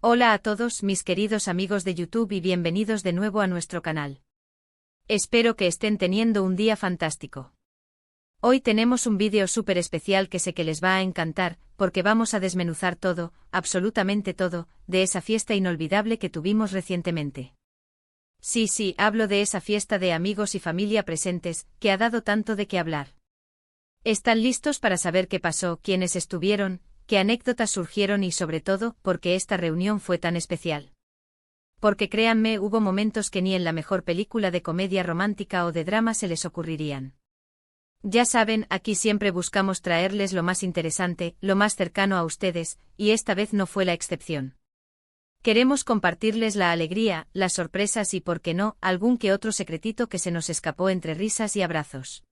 Hola a todos mis queridos amigos de YouTube y bienvenidos de nuevo a nuestro canal. Espero que estén teniendo un día fantástico. Hoy tenemos un vídeo súper especial que sé que les va a encantar, porque vamos a desmenuzar todo, absolutamente todo, de esa fiesta inolvidable que tuvimos recientemente. Sí, hablo de esa fiesta de amigos y familia presentes, que ha dado tanto de qué hablar. ¿Están listos para saber qué pasó, quiénes estuvieron, qué anécdotas surgieron y sobre todo, por qué esta reunión fue tan especial? Porque créanme, hubo momentos que ni en la mejor película de comedia romántica o de drama se les ocurrirían. Ya saben, aquí siempre buscamos traerles lo más interesante, lo más cercano a ustedes, y esta vez no fue la excepción. Queremos compartirles la alegría, las sorpresas y, por qué no, algún que otro secretito que se nos escapó entre risas y abrazos.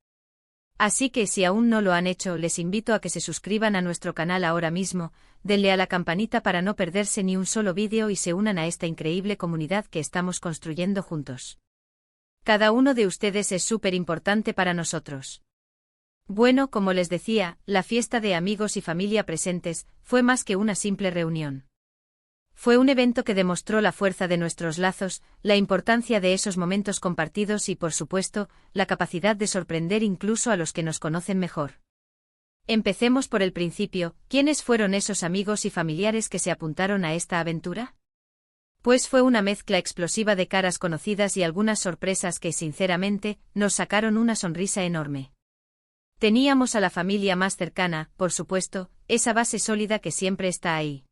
Así que si aún no lo han hecho, les invito a que se suscriban a nuestro canal ahora mismo, denle a la campanita para no perderse ni un solo vídeo y se unan a esta increíble comunidad que estamos construyendo juntos. Cada uno de ustedes es súper importante para nosotros. Bueno, como les decía, la fiesta de amigos y familia presentes fue más que una simple reunión. Fue un evento que demostró la fuerza de nuestros lazos, la importancia de esos momentos compartidos y, por supuesto, la capacidad de sorprender incluso a los que nos conocen mejor. Empecemos por el principio. ¿Quiénes fueron esos amigos y familiares que se apuntaron a esta aventura? Pues fue una mezcla explosiva de caras conocidas y algunas sorpresas que, sinceramente, nos sacaron una sonrisa enorme. Teníamos a la familia más cercana, por supuesto, esa base sólida que siempre está ahí.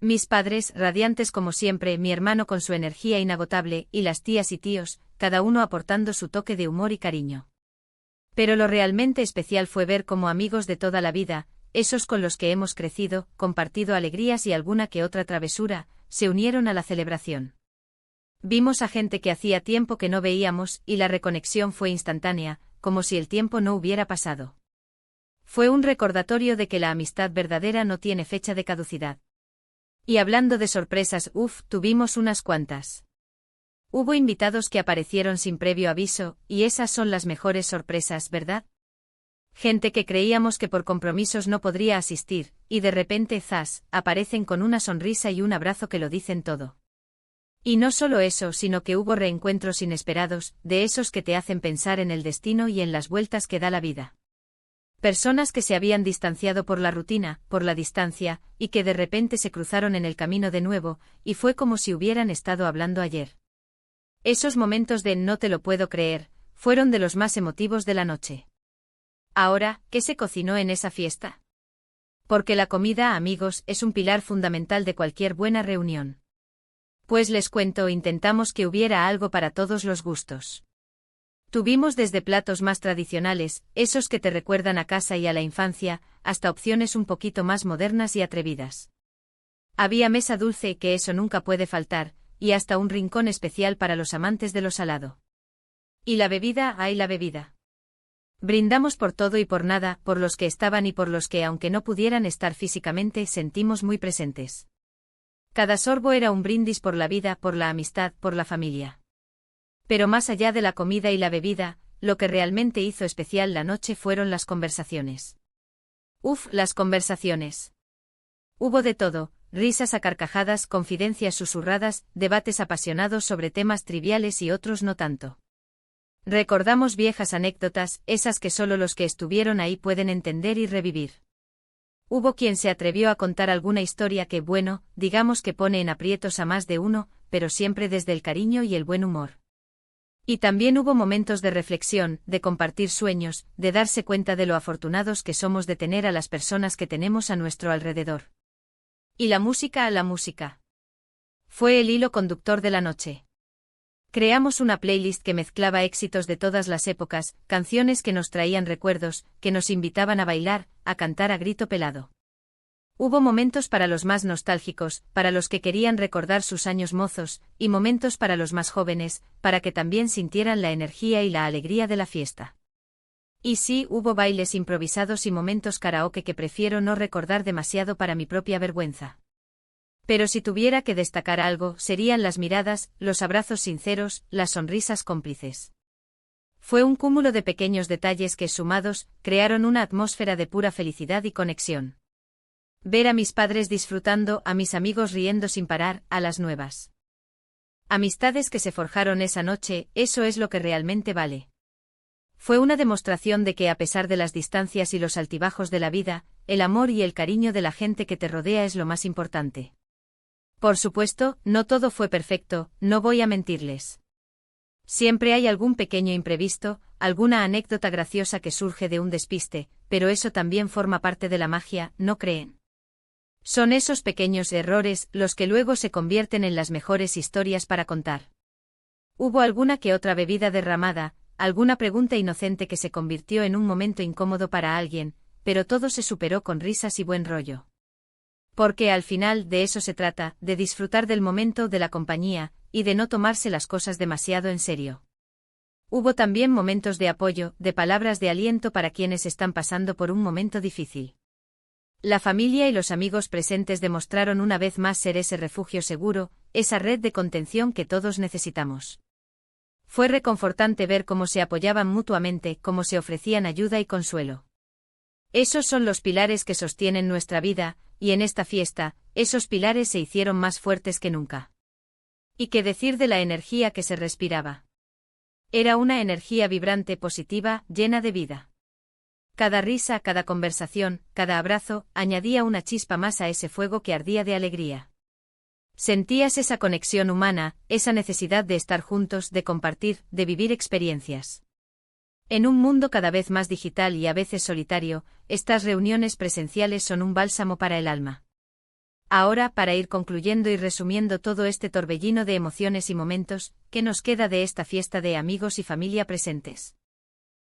Mis padres, radiantes como siempre, mi hermano con su energía inagotable, y las tías y tíos, cada uno aportando su toque de humor y cariño. Pero lo realmente especial fue ver cómo amigos de toda la vida, esos con los que hemos crecido, compartido alegrías y alguna que otra travesura, se unieron a la celebración. Vimos a gente que hacía tiempo que no veíamos, y la reconexión fue instantánea, como si el tiempo no hubiera pasado. Fue un recordatorio de que la amistad verdadera no tiene fecha de caducidad. Y hablando de sorpresas, tuvimos unas cuantas. Hubo invitados que aparecieron sin previo aviso, y esas son las mejores sorpresas, ¿verdad? Gente que creíamos que por compromisos no podría asistir, y de repente, ¡zas!, aparecen con una sonrisa y un abrazo que lo dicen todo. Y no solo eso, sino que hubo reencuentros inesperados, de esos que te hacen pensar en el destino y en las vueltas que da la vida. Personas que se habían distanciado por la rutina, por la distancia, y que de repente se cruzaron en el camino de nuevo, y fue como si hubieran estado hablando ayer. Esos momentos de "no te lo puedo creer", fueron de los más emotivos de la noche. Ahora, ¿qué se cocinó en esa fiesta? Porque la comida, amigos, es un pilar fundamental de cualquier buena reunión. Pues les cuento, intentamos que hubiera algo para todos los gustos. Tuvimos desde platos más tradicionales, esos que te recuerdan a casa y a la infancia, hasta opciones un poquito más modernas y atrevidas. Había mesa dulce, que eso nunca puede faltar, y hasta un rincón especial para los amantes de lo salado. Y la bebida, ¡ay la bebida! Brindamos por todo y por nada, por los que estaban y por los que, aunque no pudieran estar físicamente, sentimos muy presentes. Cada sorbo era un brindis por la vida, por la amistad, por la familia. Pero más allá de la comida y la bebida, lo que realmente hizo especial la noche fueron las conversaciones. Las conversaciones. Hubo de todo, risas a carcajadas, confidencias susurradas, debates apasionados sobre temas triviales y otros no tanto. Recordamos viejas anécdotas, esas que solo los que estuvieron ahí pueden entender y revivir. Hubo quien se atrevió a contar alguna historia que, bueno, digamos que pone en aprietos a más de uno, pero siempre desde el cariño y el buen humor. Y también hubo momentos de reflexión, de compartir sueños, de darse cuenta de lo afortunados que somos de tener a las personas que tenemos a nuestro alrededor. Y la música. Fue el hilo conductor de la noche. Creamos una playlist que mezclaba éxitos de todas las épocas, canciones que nos traían recuerdos, que nos invitaban a bailar, a cantar a grito pelado. Hubo momentos para los más nostálgicos, para los que querían recordar sus años mozos, y momentos para los más jóvenes, para que también sintieran la energía y la alegría de la fiesta. Y sí, hubo bailes improvisados y momentos karaoke que prefiero no recordar demasiado para mi propia vergüenza. Pero si tuviera que destacar algo, serían las miradas, los abrazos sinceros, las sonrisas cómplices. Fue un cúmulo de pequeños detalles que, sumados, crearon una atmósfera de pura felicidad y conexión. Ver a mis padres disfrutando, a mis amigos riendo sin parar, a las nuevas amistades que se forjaron esa noche, eso es lo que realmente vale. Fue una demostración de que a pesar de las distancias y los altibajos de la vida, el amor y el cariño de la gente que te rodea es lo más importante. Por supuesto, no todo fue perfecto, no voy a mentirles. Siempre hay algún pequeño imprevisto, alguna anécdota graciosa que surge de un despiste, pero eso también forma parte de la magia, ¿no creen? Son esos pequeños errores los que luego se convierten en las mejores historias para contar. Hubo alguna que otra bebida derramada, alguna pregunta inocente que se convirtió en un momento incómodo para alguien, pero todo se superó con risas y buen rollo. Porque al final de eso se trata, de disfrutar del momento, de la compañía, y de no tomarse las cosas demasiado en serio. Hubo también momentos de apoyo, de palabras de aliento para quienes están pasando por un momento difícil. La familia y los amigos presentes demostraron una vez más ser ese refugio seguro, esa red de contención que todos necesitamos. Fue reconfortante ver cómo se apoyaban mutuamente, cómo se ofrecían ayuda y consuelo. Esos son los pilares que sostienen nuestra vida, y en esta fiesta, esos pilares se hicieron más fuertes que nunca. ¿Y qué decir de la energía que se respiraba? Era una energía vibrante, positiva, llena de vida. Cada risa, cada conversación, cada abrazo, añadía una chispa más a ese fuego que ardía de alegría. Sentías esa conexión humana, esa necesidad de estar juntos, de compartir, de vivir experiencias. En un mundo cada vez más digital y a veces solitario, estas reuniones presenciales son un bálsamo para el alma. Ahora, para ir concluyendo y resumiendo todo este torbellino de emociones y momentos, ¿qué nos queda de esta fiesta de amigos y familia presentes?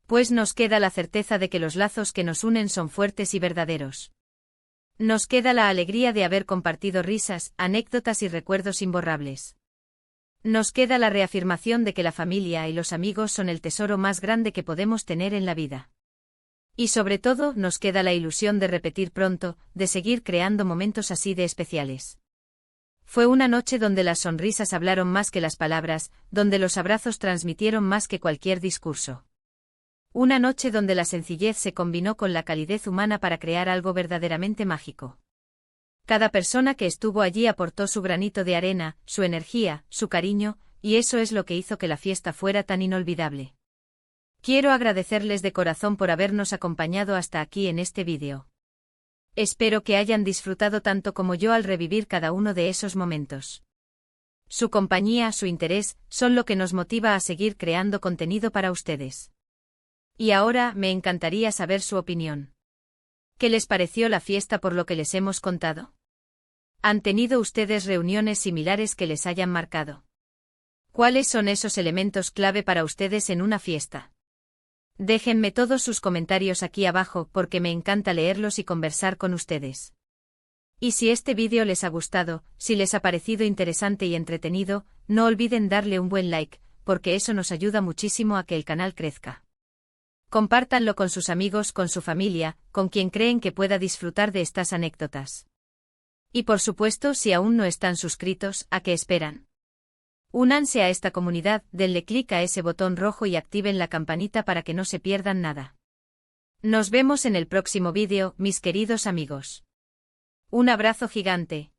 Pues nos queda la certeza de que los lazos que nos unen son fuertes y verdaderos. Nos queda la alegría de haber compartido risas, anécdotas y recuerdos imborrables. Nos queda la reafirmación de que la familia y los amigos son el tesoro más grande que podemos tener en la vida. Y sobre todo, nos queda la ilusión de repetir pronto, de seguir creando momentos así de especiales. Fue una noche donde las sonrisas hablaron más que las palabras, donde los abrazos transmitieron más que cualquier discurso. Una noche donde la sencillez se combinó con la calidez humana para crear algo verdaderamente mágico. Cada persona que estuvo allí aportó su granito de arena, su energía, su cariño, y eso es lo que hizo que la fiesta fuera tan inolvidable. Quiero agradecerles de corazón por habernos acompañado hasta aquí en este vídeo. Espero que hayan disfrutado tanto como yo al revivir cada uno de esos momentos. Su compañía, su interés, son lo que nos motiva a seguir creando contenido para ustedes. Y ahora, me encantaría saber su opinión. ¿Qué les pareció la fiesta por lo que les hemos contado? ¿Han tenido ustedes reuniones similares que les hayan marcado? ¿Cuáles son esos elementos clave para ustedes en una fiesta? Déjenme todos sus comentarios aquí abajo porque me encanta leerlos y conversar con ustedes. Y si este vídeo les ha gustado, si les ha parecido interesante y entretenido, no olviden darle un buen like, porque eso nos ayuda muchísimo a que el canal crezca. Compártanlo con sus amigos, con su familia, con quien creen que pueda disfrutar de estas anécdotas. Y por supuesto, si aún no están suscritos, ¿a qué esperan? Únanse a esta comunidad, denle clic a ese botón rojo y activen la campanita para que no se pierdan nada. Nos vemos en el próximo vídeo, mis queridos amigos. Un abrazo gigante.